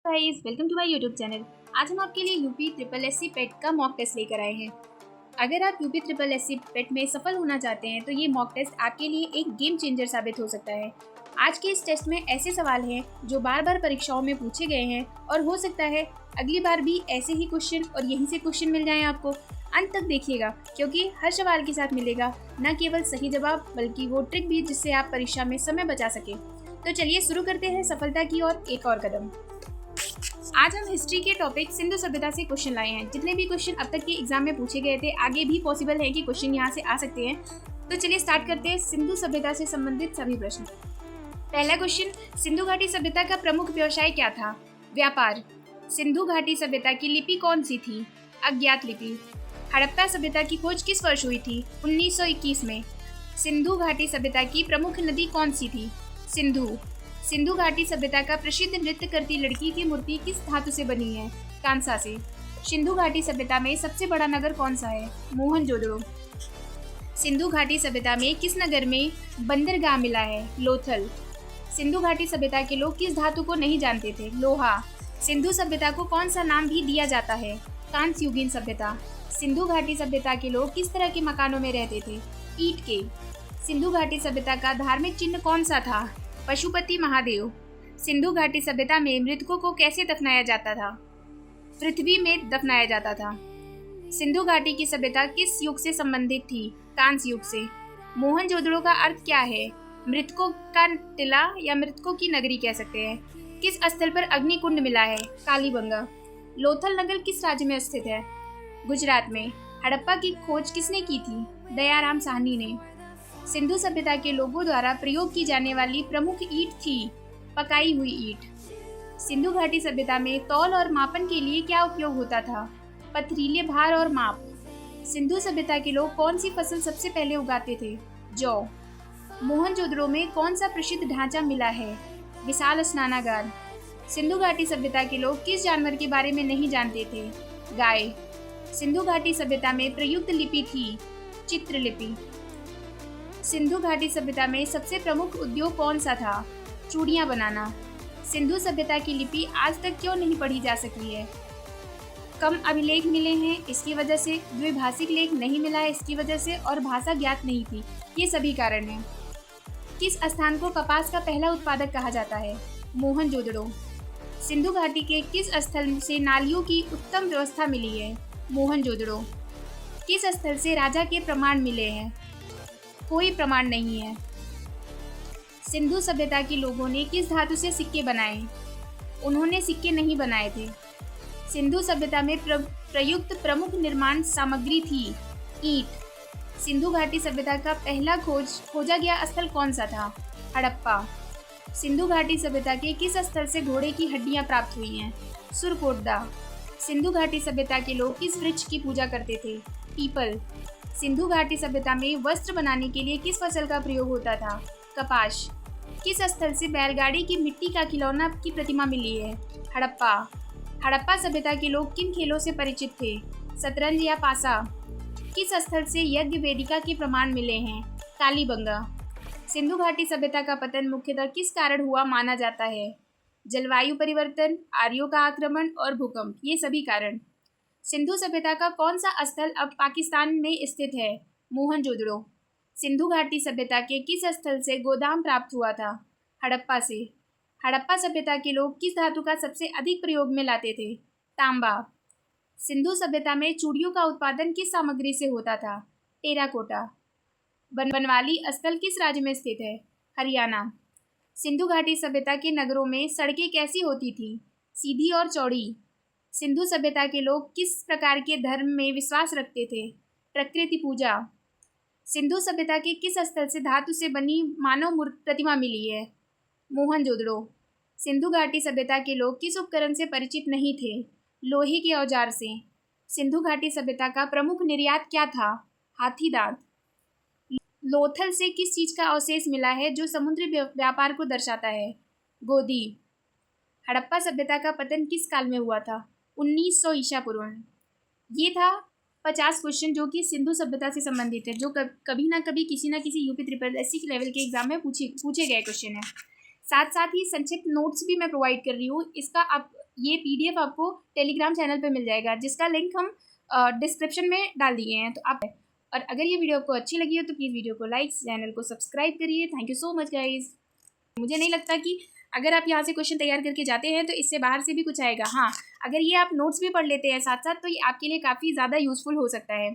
Guys, welcome to my YouTube channel. आज हम आपके लिए यूपी ट्रिपल एससी पेट का मॉक टेस्ट लेकर आए हैं। अगर आप यूपी ट्रिपल एससी पेट में सफल होना चाहते हैं तो ये मॉक टेस्ट आपके लिए एक गेम चेंजर साबित हो सकता है। आज के इस टेस्ट में ऐसे सवाल हैं जो बार बार परीक्षाओं में पूछे गए हैं और हो सकता है अगली बार भी ऐसे ही क्वेश्चन और यहीं से क्वेश्चन मिल जाएं आपको। अंत तक देखिएगा क्योंकि हर सवाल के साथ मिलेगा न केवल सही जवाब बल्कि वो ट्रिक भी जिससे आप परीक्षा में समय बचा सके। तो चलिए शुरू करते हैं सफलता की ओर एक और कदम। आज हम हिस्ट्री के टॉपिक सिंधु सभ्यता से क्वेश्चन लाए हैं। जितने भी क्वेश्चन अब तक के एग्जाम में पूछे गए थे, आगे भी पॉसिबल है कि क्वेश्चन यहाँ से आ सकते हैं। तो चलिए स्टार्ट करते हैं सिंधु सभ्यता से संबंधित सभी प्रश्न। पहला क्वेश्चन, सिंधु घाटी सभ्यता का प्रमुख व्यवसाय क्या था? व्यापार। सिंधु घाटी सभ्यता की लिपि कौन सी थी? अज्ञात लिपि। हड़प्पा सभ्यता की खोज किस वर्ष हुई थी? 1921 में। सिंधु घाटी सभ्यता की प्रमुख नदी कौन सी थी? सिंधु। सिंधु घाटी सभ्यता का प्रसिद्ध नृत्य करती लड़की की मूर्ति किस धातु से बनी है? कांसा से। सिंधु घाटी सभ्यता में सबसे बड़ा नगर कौन सा है? मोहनजोदड़ो। सिंधु घाटी सभ्यता में किस नगर में बंदरगाह मिला है? लोथल। सिंधु घाटी सभ्यता के लोग किस धातु को नहीं जानते थे? लोहा। सिंधु सभ्यता को कौन सा नाम भी दिया जाता है? कांस्य युगीन सभ्यता। सिंधु घाटी सभ्यता के लोग किस तरह के मकानों में रहते थे? ईंट के। सिंधु घाटी सभ्यता का धार्मिक चिन्ह कौन सा था? पशुपति महादेव। सिंधु घाटी सभ्यता में मृतकों को कैसे दफनाया जाता था? पृथ्वी में दफनाया जाता था। सिंधु घाटी की सभ्यता किस युग से संबंधित थी? कांस्य युग से। मोहनजोदड़ो का अर्थ क्या है? मृतकों का टिला या मृतकों की नगरी कह सकते हैं। किस स्थल पर अग्निकुंड मिला है? कालीबंगा। लोथल नगर किस राज्य में स्थित है? गुजरात में। हड़प्पा की खोज किसने की थी? दयाराम साहनी ने। सिंधु सभ्यता के लोगों द्वारा प्रयोग की जाने वाली प्रमुख ईंट थी पकाई हुई ईंट। सिंधु घाटी सभ्यता में तौल और मापन के लिए क्या उपयोग होता था? पथरीले भार और माप। सिंधु सभ्यता के लोग कौन सी फसल सबसे पहले उगाते थे? जौ। मोहनजोदड़ो में कौन सा प्रसिद्ध ढांचा मिला है? विशाल स्नानागार। सिंधु घाटी सभ्यता के लोग किस जानवर के बारे में नहीं जानते थे? गाय। सिंधु घाटी सभ्यता में प्रयुक्त लिपि थी चित्रलिपि। सिंधु घाटी सभ्यता में सबसे प्रमुख उद्योग कौन सा था? चूड़ियां बनाना। सिंधु सभ्यता की लिपि आज तक क्यों नहीं पढ़ी जा सकी है? कम अभिलेख मिले हैं इसकी वजह से, द्विभाषिक लेख नहीं मिला है इसकी वजह से, और भाषा ज्ञात नहीं थी। ये सभी कारण हैं। किस स्थान को कपास का पहला उत्पादक कहा जाता है? मोहनजोदड़ो। सिंधु घाटी के किस स्थल से नालियों की उत्तम व्यवस्था मिली है? मोहनजोदड़ो। किस स्थल से राजा के प्रमाण मिले हैं? कोई प्रमाण नहीं है। सिंधु सभ्यता के लोगों ने किस धातु से सिक्के बनाए? उन्होंने सिक्के नहीं बनाए थे। सिंधु सभ्यता में प्रयुक्त प्रमुख निर्माण सामग्री थी ईंट। सिंधु घाटी सभ्यता का पहला खोजा गया स्थल कौन सा था? हड़प्पा। सिंधु घाटी सभ्यता के किस स्थल से घोड़े की हड्डियां प्राप्त हुई हैं? सुरकोटदा। सिंधु घाटी सभ्यता के लोग किस वृक्ष की पूजा करते थे? पीपल। सिंधु घाटी सभ्यता में वस्त्र बनाने के लिए किस फसल का प्रयोग होता था? कपास। किस स्थल से बैलगाड़ी की मिट्टी का खिलौना की प्रतिमा मिली है? हड़प्पा। हड़प्पा सभ्यता के लोग किन खेलों से परिचित थे? शतरंज या पासा। किस स्थल से यज्ञ वेदिका के प्रमाण मिले हैं? कालीबंगा। सिंधु घाटी सभ्यता का पतन मुख्यतः किस कारण हुआ माना जाता है? जलवायु परिवर्तन, आर्यों का आक्रमण और भूकंप, ये सभी कारण। सिंधु सभ्यता का कौन सा स्थल अब पाकिस्तान में स्थित है? मोहनजोदड़ो। सिंधु घाटी सभ्यता के किस स्थल से गोदाम प्राप्त हुआ था? हड़प्पा से। हड़प्पा सभ्यता के लोग किस धातु का सबसे अधिक प्रयोग में लाते थे? तांबा। सिंधु सभ्यता में चूड़ियों का उत्पादन किस सामग्री से होता था? टेराकोटा। बनवाली स्थल किस राज्य में स्थित है? हरियाणा। सिंधु घाटी सभ्यता के नगरों में सड़कें कैसी होती थी? सीधी और चौड़ी। सिंधु सभ्यता के लोग किस प्रकार के धर्म में विश्वास रखते थे? प्रकृति पूजा। सिंधु सभ्यता के किस स्थल से धातु से बनी मानव प्रतिमा मिली है? मोहनजोदड़ो। सिंधु घाटी सभ्यता के लोग किस उपकरण से परिचित नहीं थे? लोहे के औजार से। सिंधु घाटी सभ्यता का प्रमुख निर्यात क्या था? हाथी दांत। लोथल से किस चीज का अवशेष मिला है जो समुद्री व्यापार को दर्शाता है? गोदी। हड़प्पा सभ्यता का पतन किस काल में हुआ था? 1900 ईसा पूर्व। ये था 50 क्वेश्चन जो कि सिंधु सभ्यता से संबंधित है, जो कभी ना कभी किसी ना किसी यूपी ट्रिपल एससी के लेवल के एग्जाम में पूछे गए क्वेश्चन है। साथ साथ ही संक्षिप्त नोट्स भी मैं प्रोवाइड कर रही हूँ। इसका आप ये PDF आपको टेलीग्राम चैनल पे मिल जाएगा, जिसका लिंक हम डिस्क्रिप्शन में डाल दिए हैं। तो आप और अगर ये वीडियो आपको अच्छी लगी हो तो प्लीज़ वीडियो को लाइक, चैनल को सब्सक्राइब करिए। Thank you so much guys. मुझे नहीं लगता कि अगर आप यहाँ से क्वेश्चन तैयार करके जाते हैं तो इससे बाहर से भी कुछ आएगा। हाँ, अगर ये आप नोट्स भी पढ़ लेते हैं साथ साथ तो ये आपके लिए काफ़ी ज़्यादा यूज़फुल हो सकता है।